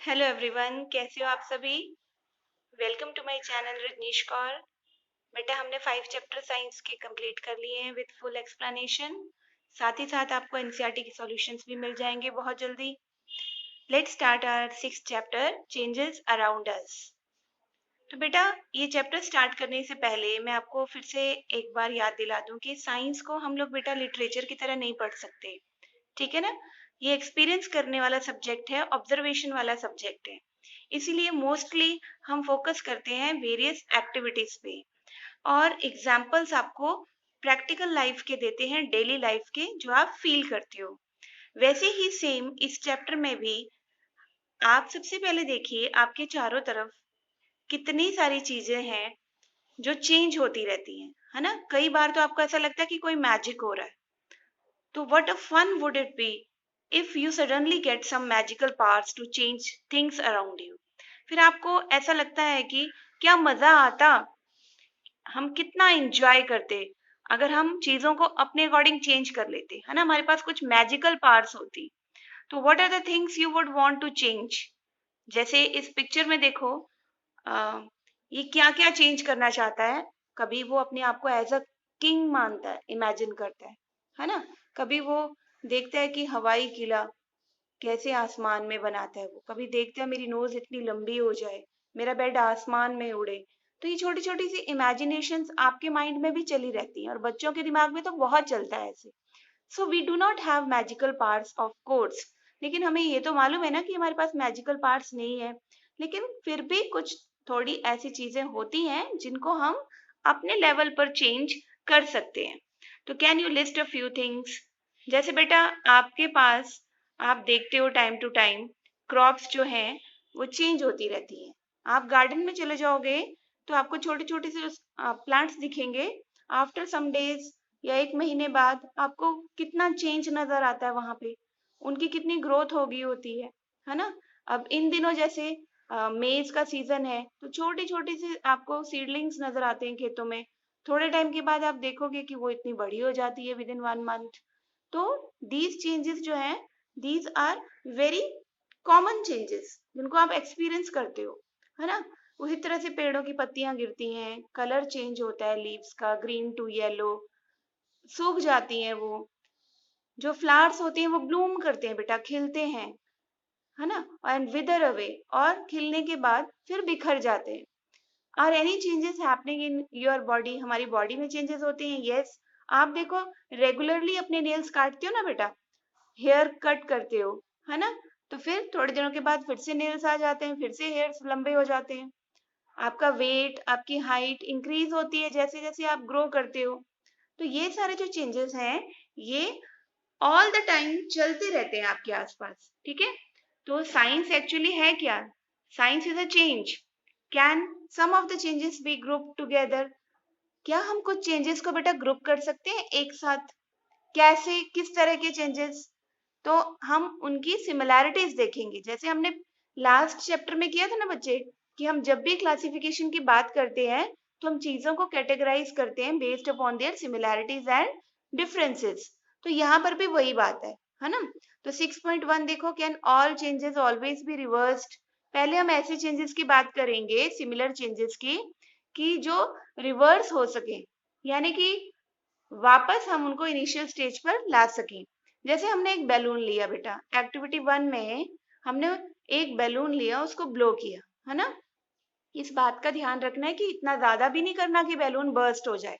Hello everyone, कैसे हो आप सभी। Welcome to my channel Rajneesh Kaur. बेटा, हमने 5 चैप्टर साइंस के कंप्लीट कर लिए हैं विद फुल एक्सप्लेनेशन। साथ ही साथ आपको एनसीईआरटी के सॉल्यूशंस भी मिल जाएंगे बहुत जल्दी। Let's start our 6th chapter, changes around us. तो बेटा, ये चैप्टर स्टार्ट करने से पहले मैं आपको फिर से एक बार याद दिला दूं कि साइंस को हम लोग बेटा लिटरेचर की तरह नहीं पढ़ सकते। ठीक है ना। ये एक्सपीरियंस करने वाला सब्जेक्ट है, ऑब्जर्वेशन वाला सब्जेक्ट है। इसीलिए मोस्टली हम फोकस करते हैं वेरियस एक्टिविटीज पे, और एग्जाम्पल्स आपको प्रैक्टिकल लाइफ के देते हैं, डेली लाइफ के, जो आप फील करते हो। वैसे ही सेम इस चैप्टर में भी आप सबसे पहले देखिए आपके चारों तरफ कितनी सारी चीजें हैं जो चेंज होती रहती हैं, है ना। कई बार तो आपको ऐसा लगता है कि कोई मैजिक हो रहा है। तो what a fun would it be if you suddenly get some magical powers to change things around you। फिर आपको ऐसा लगता है कि क्या मजा आता, हम कितना एंजॉय करते अगर हम चीजों को अपने अकॉर्डिंग चेंज कर लेते, है ना। हमारे पास कुछ मैजिकल पावर्स होती। तो what are the things you would want to change. जैसे इस पिक्चर में देखो, अ, ये क्या क्या चेंज करना चाहता है। कभी वो अपने आप को एज अ किंग मानता है, इमेजिन करता है ना। कभी वो देखता है कि हवाई किला कैसे आसमान में बनाता है वो। कभी देखता है मेरी नोज इतनी लंबी हो जाए, मेरा बेड आसमान में उड़े। तो ये छोटी छोटी सी इमेजिनेशंस आपके माइंड में भी चली रहती हैं, और बच्चों के दिमाग में तो बहुत चलता है ऐसे। So we do not have magical parts of course. लेकिन हमें ये तो मालूम है ना कि हमारे पास मैजिकल पार्ट्स नहीं है। लेकिन फिर भी कुछ थोड़ी ऐसी चीजें होती हैं जिनको हम अपने लेवल पर चेंज कर सकते हैं। तो can you list a few things. जैसे बेटा, आपके पास, आप देखते हो टाइम टू टाइम क्रॉप्स जो हैं वो चेंज होती रहती हैं। आप गार्डन में चले जाओगे तो आपको छोटे छोटे से प्लांट्स दिखेंगे। आफ्टर सम डेज या एक महीने बाद आपको कितना चेंज नजर आता है वहां पे, उनकी कितनी ग्रोथ हो गई होती है ना। अब इन दिनों जैसे मेज का सीजन है, तो छोटी छोटी सी आपको सीडलिंग्स नजर आते हैं खेतों में। थोड़े टाइम के बाद आप देखोगे कि वो इतनी बड़ी हो जाती है विद इन 1 मंथ। तो दीज चेंजेस जो हैं, these are very common changes जिनको आप एक्सपीरियंस करते हो, है ना। उसी तरह से पेड़ों की पत्तियां गिरती हैं, कलर चेंज होता है लीव्स का, ग्रीन टू येलो, सूख जाती हैं वो। जो फ्लावर्स होते हैं वो ब्लूम करते हैं बेटा, खिलते हैं, है ना। एंड विदर अवे, और खिलने के बाद फिर बिखर जाते हैं। Are any changes happening in your body, हमारी बॉडी में चेंजेस होते हैं। यस, आप देखो रेगुलरली अपने नेल्स काटते हो ना बेटा, हेयर कट करते हो, है ना। तो फिर थोड़े दिनों के बाद फिर से नेल्स आ जाते हैं, फिर से हेयर्स लंबे हो जाते हैं। आपका वेट, आपकी हाइट इंक्रीज होती है जैसे जैसे आप ग्रो करते हो। तो ये सारे जो चेंजेस हैं, ये ऑल द टाइम चलते रहते हैं आपके आसपास। ठीक है। तो साइंस एक्चुअली है क्या। Science is a change. Can some of the changes be group together. क्या हम कुछ चेंजेस को बेटा ग्रुप कर सकते हैं एक साथ। कैसे, किस तरह के चेंजेस। तो हम उनकी सिमिलैरिटीज देखेंगे, जैसे हमने लास्ट चैप्टर में किया था ना बच्चे, कि हम जब भी क्लासिफिकेशन की बात करते हैं तो हम चीजों को कैटेगराइज करते हैं based upon their similarities and differences. तो यहाँ पर भी वही बात है ना। तो 6.1 देखो, can all changes always be reversed. पहले हम ऐसे चेंजेस की बात करेंगे, सिमिलर चेंजेस की, कि जो रिवर्स हो सके, यानी कि वापस हम उनको इनिशियल स्टेज पर ला सकें। जैसे हमने एक बैलून लिया बेटा, एक्टिविटी 1 में हमने एक बैलून लिया, उसको ब्लो किया, है ना। इस बात का ध्यान रखना है कि इतना ज्यादा भी नहीं करना कि बैलून बर्स्ट हो जाए।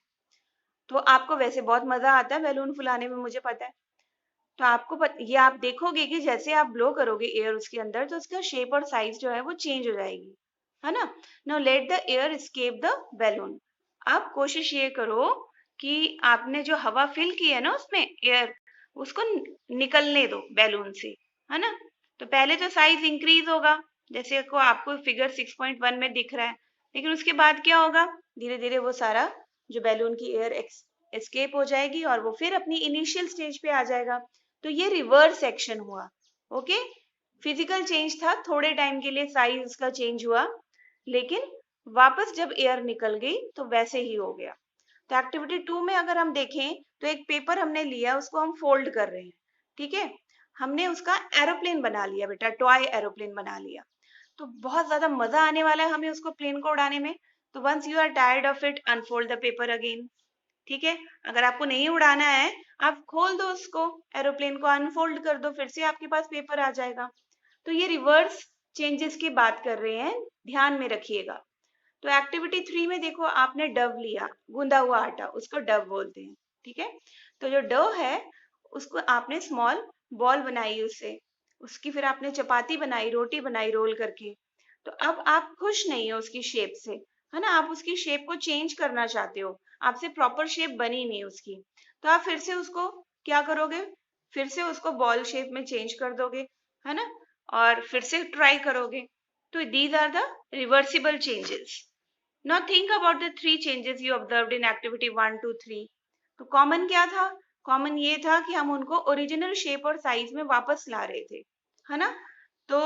तो आपको वैसे बहुत मजा आता है बैलून फुलाने में, मुझे पता है। तो ये आप देखोगे कि जैसे आप ब्लो करोगे एयर उसके अंदर, तो उसका शेप और साइज जो है वो चेंज हो जाएगी, है ना। Now let the air escape the balloon. आप कोशिश ये करो कि आपने जो हवा फिल की है ना उसमें एयर, उसको निकलने दो बैलून से, है ना। तो पहले तो साइज इंक्रीज होगा, जैसे को आपको फिगर 6.1 में दिख रहा है। लेकिन उसके बाद क्या होगा, धीरे धीरे वो सारा जो बैलून की एयर एस्केप हो जाएगी और वो फिर अपनी इनिशियल स्टेज पे आ जाएगा। तो ये रिवर्स एक्शन हुआ। ओके। फिजिकल चेंज था, थोड़े टाइम के लिए साइज उसका चेंज हुआ, लेकिन वापस जब एयर निकल गई तो वैसे ही हो गया। तो एक्टिविटी 2 में अगर हम देखें तो एक पेपर हमने लिया, उसको हम फोल्ड कर रहे हैं। ठीक है। हमने उसका एरोप्लेन बना लिया बेटा, टॉय एरोप्लेन बना लिया। तो बहुत ज्यादा मजा आने वाला है हमें उसको प्लेन को उड़ाने में। तो once you are tired of it, unfold the paper again. ठीक है, अगर आपको नहीं उड़ाना है, आप खोल दो उसको, एरोप्लेन को अनफोल्ड कर दो, फिर से आपके पास पेपर आ जाएगा। तो ये रिवर्स चेंजेस की बात कर रहे हैं, ध्यान में रखिएगा। तो एक्टिविटी 3 में देखो, आपने डव लिया, गूंदा हुआ आटा, उसको डव बोलते हैं। ठीक है, तो जो डव है उसको आपने स्मॉल बॉल बनाई, उससे उसकी फिर आपने चपाती बनाई, रोटी बनाई रोल करके। तो अब आप खुश नहीं हो उसकी शेप से, है ना, आप उसकी शेप को चेंज करना चाहते हो, आपसे प्रॉपर शेप बनी नहीं उसकी। तो आप फिर से उसको क्या करोगे, फिर से उसको बॉल शेप में चेंज कर दोगे, है ना, और फिर से ट्राई करोगे। तो these are the reversible changes. Now think about the 3 changes you observed in activity 1, 2, 3. तो कॉमन क्या था? कॉमन ये था कि हम उनको ओरिजिनल शेप और साइज में वापस ला रहे थे, है ना। तो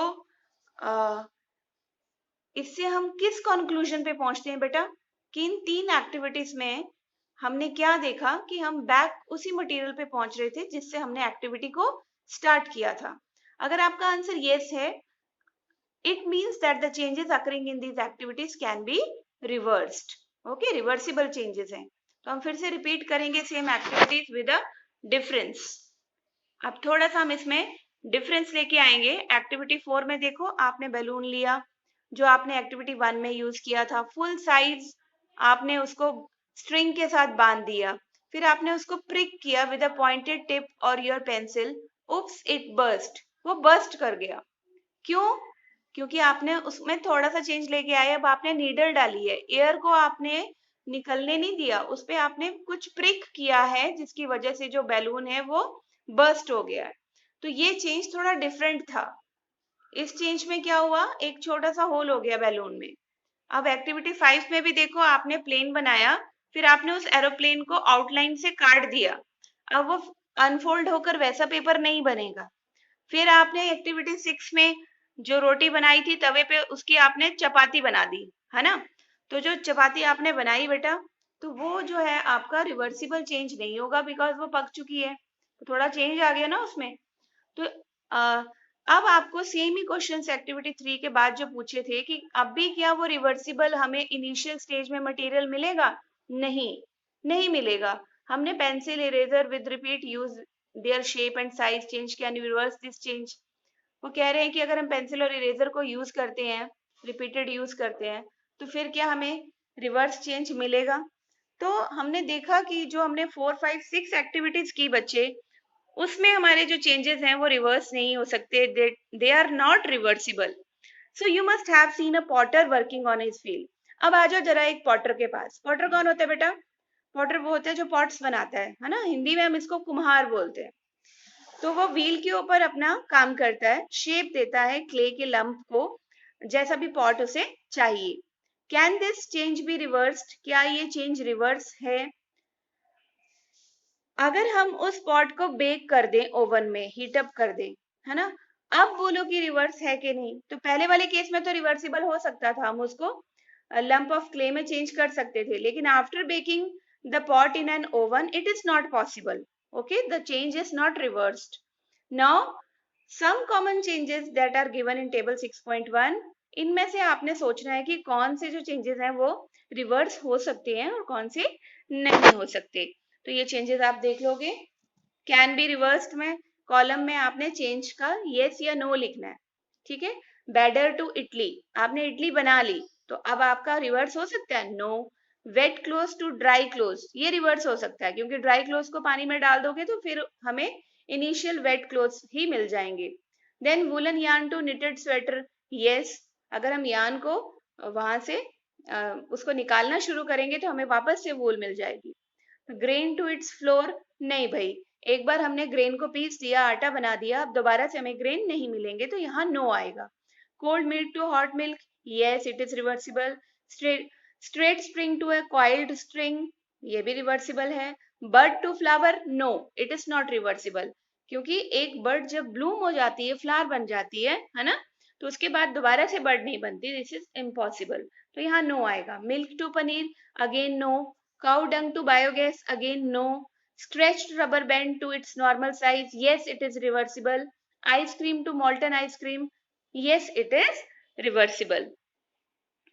इससे हम किस कंक्लूजन पे पहुंचते हैं बेटा, कि इन 3 एक्टिविटीज में हमने क्या देखा कि हम बैक उसी मटेरियल पे पहुंच रहे थे जिससे हमने एक्टिविटी को स्टार्ट किया था। अगर आपका आंसर यस है, it means that the changes occurring in these activities can be reversed. Okay, reversible changes हैं। तो हम फिर से रिपीट करेंगे same activities with a difference. अब थोड़ा सा हम इसमें डिफरेंस लेके आएंगे। एक्टिविटी 4 में देखो, आपने बैलून लिया जो आपने एक्टिविटी 1 में यूज किया था, फुल साइज, आपने उसको स्ट्रिंग के साथ बांध दिया, फिर आपने उसको प्रिक किया विद अ पॉइंटेड टिप और your pencil. Oops, it burst, वो बर्स्ट कर गया। क्यों? क्योंकि आपने उसमें थोड़ा सा चेंज लेके आए, अब आपने नीडल डाली है, एयर को आपने निकलने नहीं दिया, उस पे आपने कुछ प्रिक किया है जिसकी वजह से जो बैलून है वो बर्स्ट हो गया है। तो ये चेंज थोड़ा डिफरेंट था। इस चेंज में क्या हुआ, एक छोटा सा होल हो गया बैलून में। अब एक्टिविटी 5 में भी देखो, आपने प्लेन बनाया, फिर आपने उस एरोप्लेन को आउटलाइन से काट दिया, अब वो अनफोल्ड होकर वैसा पेपर नहीं बनेगा। फिर आपने एक्टिविटी 6 में जो रोटी बनाई थी तवे पे, उसकी आपने चपाती बना दी, है ना। तो जो चपाती आपने बनाई बेटा, तो वो जो है आपका रिवर्सिबल चेंज नहीं होगा, बिकॉज वो पक चुकी है, तो थोड़ा चेंज आ गया ना उसमें। तो अब आपको सेम ही क्वेश्चन एक्टिविटी 3 के बाद जो पूछे थे कि अब भी क्या वो रिवर्सिबल हमें इनिशियल स्टेज में मटेरियल मिलेगा? नहीं, नहीं मिलेगा। हमने pencil, eraser with repeat use their shape and size change, can reverse this change. वो कह रहे हैं कि अगर हम पेंसिल और इरेजर को यूज करते हैं, रिपीटेड यूज करते हैं, तो फिर क्या हमें रिवर्स चेंज मिलेगा? तो हमने देखा कि जो हमने 4, 5, 6 एक्टिविटीज की बच्चे, उसमें हमारे जो चेंजेस हैं वो रिवर्स नहीं हो सकते, they are not reversible. So you must have seen a potter working on his field. अब आ जाओ जरा एक पॉटर के पास। पॉटर कौन होता है बेटा? पॉटर वो होता है जो पॉट्स बनाता है ना, हिंदी में हम इसको कुम्हार बोलते हैं। तो वो व्हील के ऊपर अपना काम करता है, शेप देता है क्ले के लंप को, जैसा भी पॉट उसे चाहिए। Can this change be reversed? क्या ये चेंज रिवर्स है? अगर हम उस पॉट को बेक कर दें, ओवन में हीट अप कर दें, है ना, अब बोलो कि रिवर्स है कि नहीं। तो पहले वाले केस में तो रिवर्सिबल हो सकता था, हम उसको लंप ऑफ क्ले में चेंज कर सकते थे, लेकिन after baking the pot in an oven it is not possible. Okay, the change is not reversed. Now some common changes that are given in table 6.1, इनमें से आपने सोचना है कि कौन से जो चेंजेस हैं वो रिवर्स हो सकते हैं और कौन से नहीं हो सकते। तो ये चेंजेस आप देख लोगे। कैन बी रिवर्स्ड में कॉलम में आपने चेंज का यस या नो लिखना है। ठीक है, बैटर टू इडली, आपने इडली बना ली, तो अब आपका रिवर्स हो सकता है no. Wait clothes to dry clothes, ये रिवर्स हो सकता है, क्योंकि ड्राई क्लोज को पानी में डाल दोगे तो फिर हमें इनिशियल वेट क्लोज ही मिल जाएंगे। Then woolen yarn to knitted sweater, yes, अगर हम यार्न को वहां से उसको निकालना शुरू करेंगे तो हमें वापस से वूल मिल जाएगी। ग्रेन टू इट्स फ्लोर, नहीं भाई, एक बार हमने ग्रेन को पीस दिया, आटा बना दिया, अब दोबारा से हमें ग्रेन नहीं मिलेंगे, तो यहाँ नो आएगा। Cold milk to hot milk, yes it is reversible. Straight spring to a coiled string, ये भी रिवर्सिबल है। Bird to flower, no it is not reversible, क्योंकि एक बर्ड जब ब्लूम हो जाती है, फ्लावर बन जाती है ना, तो उसके बाद दोबारा से बर्ड नहीं बनती, दिस इज इम्पॉसिबल, तो यहाँ नो आएगा। Milk to paneer, again no. Cow dung to biogas, again no. Stretched rubber band to its normal size, yes it is reversible. Ice cream to molten ice cream, yes it is reversible.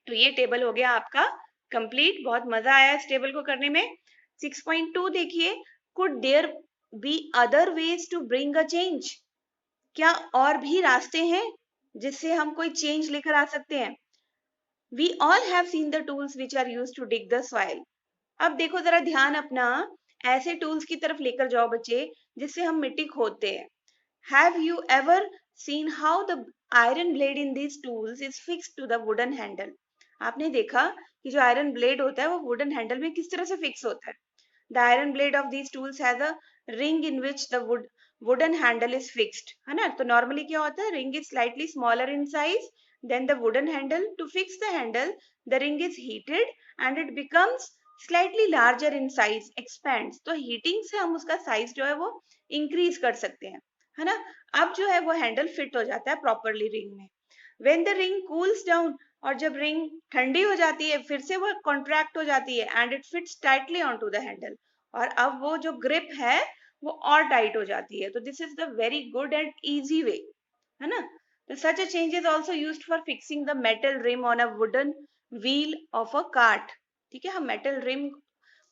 तो ये table हो गया आपका complete. बहुत मजा आया इस table को करने में। 6.2 देखिए, could there be other ways to bring a change? क्या और भी रास्ते हैं जिससे हम कोई चेंज लेकर आ सकते हैं? We all have seen the tools which are used to dig the soil. अब देखो जरा ध्यान अपना, ऐसे टूल्स की तरफ लेकर जाओ बच्चे जिससे हम मिट्टी खोदते हैं। Have you ever seen how the iron blade in these tools is fixed to the wooden handle? आपने देखा कि जो आयरन ब्लेड होता है वो वुडन हैंडल में किस तरह से फिक्स होता है। The iron blade of these tools has a ring in which the wooden handle is fixed, है ना। तो नॉर्मली क्या होता है, ring is slightly smaller in size than the wooden handle. To fix the handle, the ring is heated and it becomes slightly larger in size, expands. तो heating से हम उसका साइज जो है वो इंक्रीज कर सकते हैं, है ना। अब जो है वो हैंडल फिट हो जाता है प्रॉपरली रिंग में। When the ring cools down, और जब रिंग ठंडी हो जाती है फिर से वो कॉन्ट्रैक्ट हो जाती है and it fits tightly on to the handle, और अब वो जो ग्रिप है वो और टाइट हो जाती है। तो this is the very good and easy way, है ना। तो such a change is also used for fixing the metal rim on a wooden wheel of a cart. ठीक है, हम मेटल रिम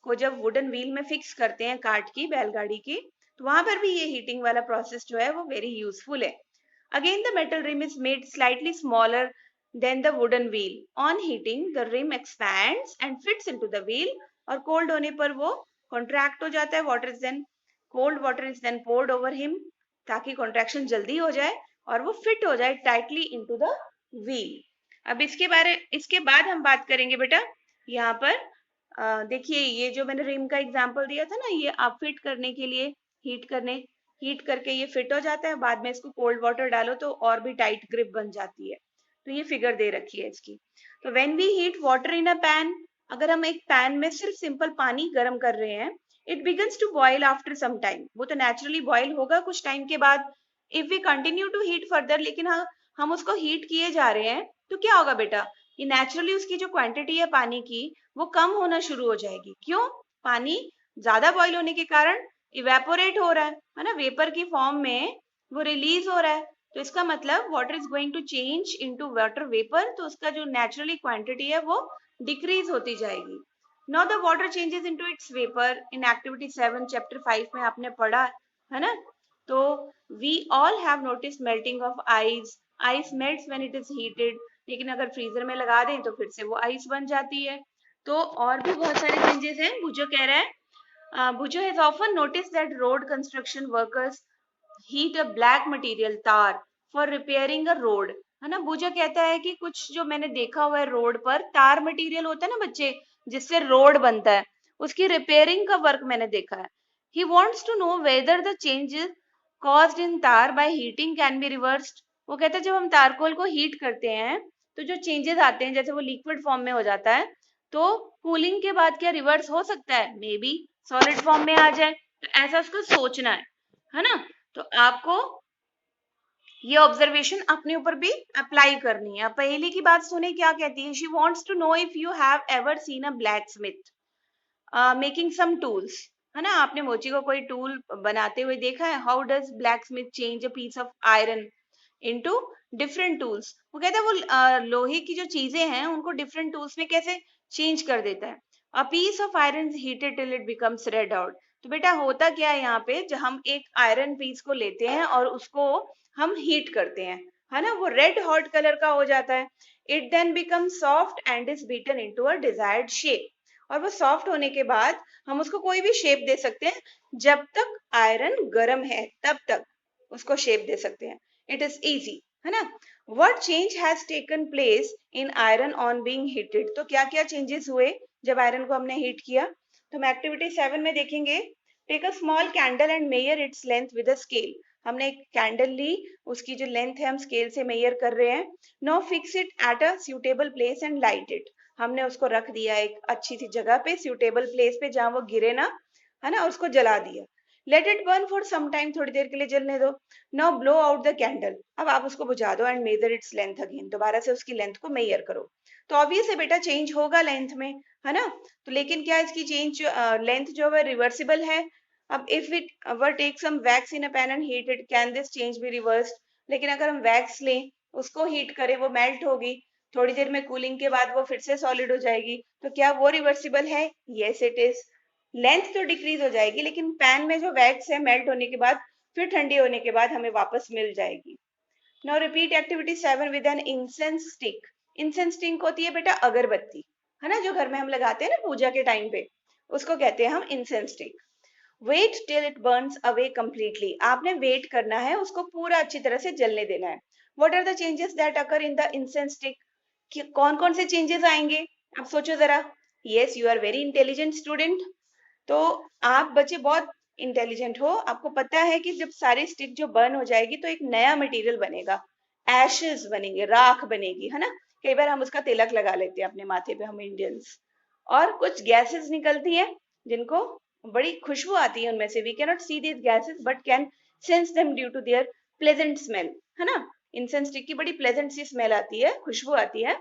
को जब वुडन व्हील में फिक्स करते हैं कार्ट की, बैलगाड़ी की, तो वहां पर भी ये हीटिंग वाला प्रोसेस जो है वो वेरी यूजफुल है। Again, the metal rim is made slightly smaller than the wooden wheel. On heating, the rim expands and fits into the wheel. और cold होने पर वो contract हो जाता है. Cold water is then poured over him ताकि contraction जल्दी हो जाए और वो fit हो जाए tightly into the wheel. अब इसके बाद हम बात करेंगे बेटा यहाँ पर देखिए ये जो मैंने रिम का एग्जांपल दिया था ना, ये आप फिट करने के लिए हीट करके ये फिट हो जाता है, बाद में इसको कोल्ड वाटर डालो तो और भी टाइट ग्रिप बन जाती है। तो ये फिगर दे रखी है इसकी। तो when we heat water in a pan, अगर हम एक पैन में सिर्फ सिंपल पानी गर्म कर रहे हैं, it begins to boil after some time. वो तो नेचुरली बॉयल होगा कुछ टाइम के बाद। If we continue to heat further, लेकिन हम उसको हीट किए जा रहे हैं, तो क्या होगा बेटा, ये नेचुरली उसकी जो क्वांटिटी है पानी की वो कम होना शुरू हो जाएगी। क्यों? पानी ज्यादा बॉयल होने के कारण इवेपोरेट हो रहा है ना, वेपर की फॉर्म में वो रिलीज हो रहा है। तो इसका मतलब water is going to change into water vapour, तो उसका जो नेचुरली क्वांटिटी है वो डिक्रीज होती जाएगी। Now the water changes into its vapour in activity 7 chapter 5 में आपने पढ़ा है ना। तो we all have notice melting of ice melts when it is heated, लेकिन अगर फ्रीजर में लगा दें तो फिर से वो आइस बन जाती है। तो और भी बहुत सारे चेंजेस हैं। बुजो कह रहा है, Bujo has often noticed that road construction workers heat a black material tar for repairing a road, है ना। बुजो कहता है कि कुछ जो मैंने देखा हुआ है रोड पर तार मटेरियल होता है ना बच्चे, जिससे रोड बनता है, उसकी रिपेयरिंग का वर्क मैंने देखा है। He wants to know whether the changes caused in tar by heating can be reversed. वो कहता है जब हम तारकोल को हीट करते हैं तो जो चेंजेस आते हैं, जैसे वो लिक्विड फॉर्म में हो जाता है, तो कूलिंग के बाद क्या रिवर्स हो सकता है? मे बी सॉलिड फॉर्म में आ जाए। तो ऐसा उसको सोचना है ना। तो आपको ये ऑब्जर्वेशन अपने ऊपर भी अप्लाई करनी है। पहले की बात सुने क्या कहती है। She wants to know if you have ever seen a blacksmith making some tools, है ना। आपने मोची को कोई टूल बनाते हुए देखा है? How does blacksmith change a piece of iron into different tools? वो कहता है वो लोहे की जो चीजें हैं उनको डिफरेंट टूल्स में कैसे चेंज कर देता है। A piece of iron heated till it becomes red hot. तो बेटा होता क्या है यहाँ पे, जब हम एक आयरन पीस को लेते हैं और उसको हम हीट करते हैं, है ना, वो रेड हॉट कलर का हो जाता है। It then becomes soft and is beaten into a desired shape. और वो सॉफ्ट होने के बाद हम उसको कोई भी शेप दे सकते हैं। जब तक आयरन गर्म है तब तक उसको शेप दे सकते हैं। इट इज इजी, है ना। What change has taken place in iron on being heated? तो क्या क्या चेंजेस हुए जब आयरन को हमने हीट किया? तो हम एक्टिविटी 7 में देखेंगे। Take a small candle and measure its length with a scale. हमने एक कैंडल ली, उसकी जो लेंथ है हम स्केल से मेयर कर रहे हैं। Now fix it at a suitable place and light it. हमने उसको रख दिया एक अच्छी सी जगह पे, सुटेबल प्लेस पे, जहां वो गिरे ना, है ना, उसको जला दिया। Let it burn for some time, थोड़ी देर के लिए जलने दो। Now blow out the candle. अब आप उसको बुझा दो and measure its length again. दोबारा से उसकी लेंथ को मेजर करो। तो ऑब्वियस है बेटा चेंज होगा लेंथ में, है ना। तो लेकिन क्या इसकी चेंज लेंथ जो है रिवर्सिबल है? अब if it our take some wax in a pan and heat it, can this change be reversed? लेकिन अगर हम वैक्स लें, उसको हीट करें, वो मेल्ट होगी, थोड़ी देर में कूलिंग के बाद वो फिर से सॉलिड हो जाएगी, तो क्या वो रिवर्सिबल है? Yes it is. लेंथ तो डिक्रीज हो जाएगी, लेकिन पैन में जो वैक्स है मेल्ट होने के बाद फिर ठंडी होने के बाद हमें वापस मिल जाएगी। Now repeat activity 7 with an incense stick. Incense stick होती है बेटा अगरबत्ती, है ना, जो घर में हम लगाते हैं ना पूजा के टाइम पे, उसको कहते हैं हम incense stick. Wait till it burns away completely. आपने वेट करना है, उसको पूरा अच्छी तरह से जलने देना है। What are the changes that occur in the incense stick? कौन कौन से चेंजेस आएंगे आप सोचो जरा। Yes, you are very intelligent student. तो आप बच्चे बहुत इंटेलिजेंट हो, आपको पता है कि जब सारी स्टिक जो बर्न हो जाएगी तो एक नया मटेरियल बनेगा, एशेस बनेंगे, राख बनेगी, है ना। कई बार हम उसका तिलक लगा लेते हैं अपने माथे पे, हम इंडियंस। और कुछ गैसेस निकलती हैं जिनको बड़ी खुशबू आती है उनमें से। We can not see these gases but can sense them due to their pleasant smell, है ना। इंसेंस स्टिक की बड़ी प्लेजेंट सी स्मेल आती है, खुशबू आती है।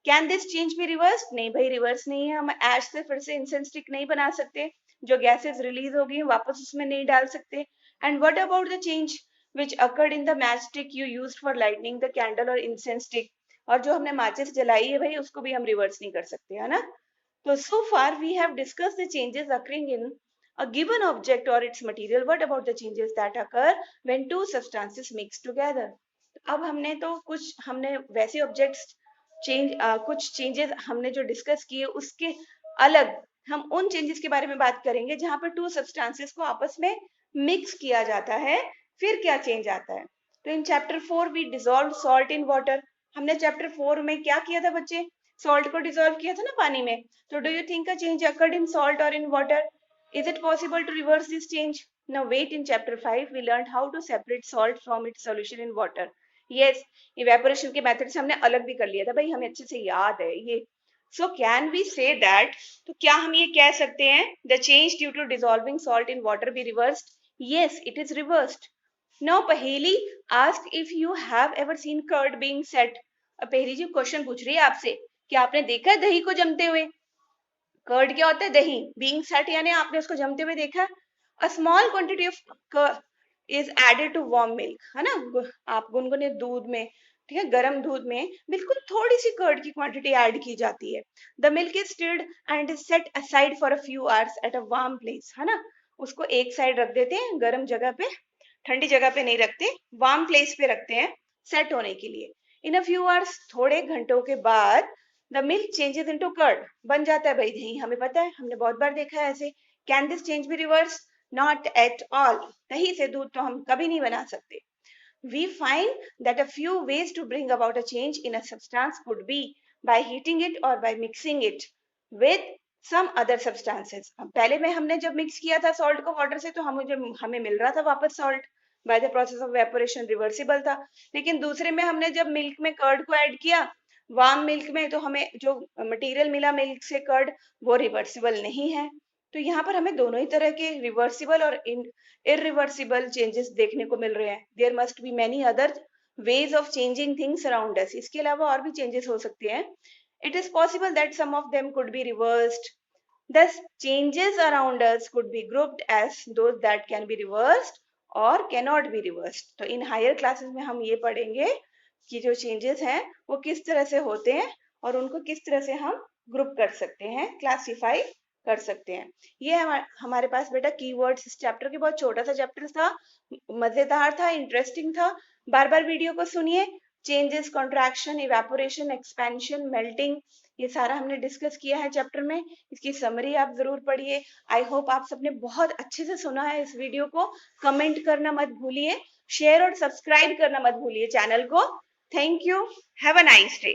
Can this change be reverse? नहीं भाई, रिवर्स नहीं है। हम ऐश से फिर से इंसेंस स्टिक नहीं बना सकते, जो गैसेस रिलीज हो गई वापस उसमें नहीं डाल सकते। And what about the change which occurred in the matchstick you used for lighting the candle or incense stick? और जो हमने माचिस जलाई है भाई, उसको भी हम रिवर्स नहीं कर सकते, है ना। तो so far we have discussed the changes occurring in a given object or its material. What about the changes that occur when two substances mix together? अब हमने तो हमने वैसे ऑब्जेक्ट्स कुछ चेंजेस हमने जो डिस्कस किए उसके अलग हम उन चेंजेस के बारे में बात करेंगे जहां पर टू सब्सटेंसेस को आपस में मिक्स किया जाता है, फिर क्या चेंज आता है। तो in chapter 4 we dissolve salt in water. हमने चैप्टर 4 में क्या किया था बच्चे? सॉल्ट को डिसॉल्व किया था ना पानी में। तो do you think a change occurred in salt और in water? Is it possible to reverse this change? Now wait, in chapter 5 we learned how to separate salt from its solution in water. Yes, evaporation के method से हमने अलग भी कर लिया था भाई, हमें अच्छे से याद है ये। So can we say that, तो क्या हम ये कह सकते हैं the change due to dissolving salt in water be reversed? Yes, it is reversed. Now पहेली asked if you have ever seen curd being set. अब पहेली जी क्वेश्चन पूछ रही है आपसे कि आपने देखा है दही को जमते हुए? कर्ड क्या होता है? दही। बीइंग सेट यानी आपने उसको जमते हुए देखा है। A small quantity of curd is added to warm milk, है ना। आप गुनगुने दूध में, ठीक है, गर्म दूध में बिल्कुल थोड़ी सी कर्ड की क्वांटिटी ऐड की जाती है। The milk is stirred and is set aside for a few hours at a warm place, है ना। उसको एक साइड रख देते हैं, गर्म जगह पे, ठंडी जगह पे नहीं रखते, वार्म प्लेस पे रखते हैं सेट होने के लिए। इन अ फ्यू आवर्स, थोड़े घंटों के बाद the milk changes into curd, बन जाता है भाई दही, हमें पता है, हमने बहुत बार देखा है ऐसे। Can this change be reverse? Not at all. दही से दूध तो हम कभी नहीं बना सकते। We find that a few ways to bring about a change in a substance could be by heating it or by mixing it with some other substances. अब पहले में हमने जब मिक्स किया था सॉल्ट को वाटर से, तो हमें मिल रहा था वापस salt by the process of evaporation, reversible था। लेकिन दूसरे में हमने जब मिल्क में कर्ड को ऐड किया, वार्म मिल्क में, तो हमें जो मटेरियल मिला मिल्क से कर्ड, वो रिवर्सिबल नहीं है। तो यहाँ पर हमें दोनों ही तरह के रिवर्सिबल और इरिवर्सिबल चेंजेस देखने को मिल रहे हैं। There must be many other ways of changing things around us. इसके अलावा और भी चेंजेस हो सकते हैं। It is possible that some of them could be reversed. Thus, changes around us could be grouped as those that can be reversed or cannot be reversed. तो in higher classes में हम ये पढ़ेंगे कि जो चेंजेस हैं वो किस तरह से होते हैं और उनको किस तरह से हम ग्रुप कर सकते हैं, क्लासिफाई कर सकते हैं। ये हमारे पास बेटा कीवर्ड्स इस चैप्टर के, बहुत छोटा सा चैप्टर था, मजेदार था, इंटरेस्टिंग था। बार बार वीडियो को सुनिए। Changes, contraction, evaporation, expansion, melting, ये सारा हमने डिस्कस किया है चैप्टर में। इसकी समरी आप जरूर पढ़िए। आई होप आप सबने बहुत अच्छे से सुना है इस वीडियो को। कमेंट करना मत भूलिए, शेयर और सब्सक्राइब करना मत भूलिए चैनल को। Thank you, have a nice day.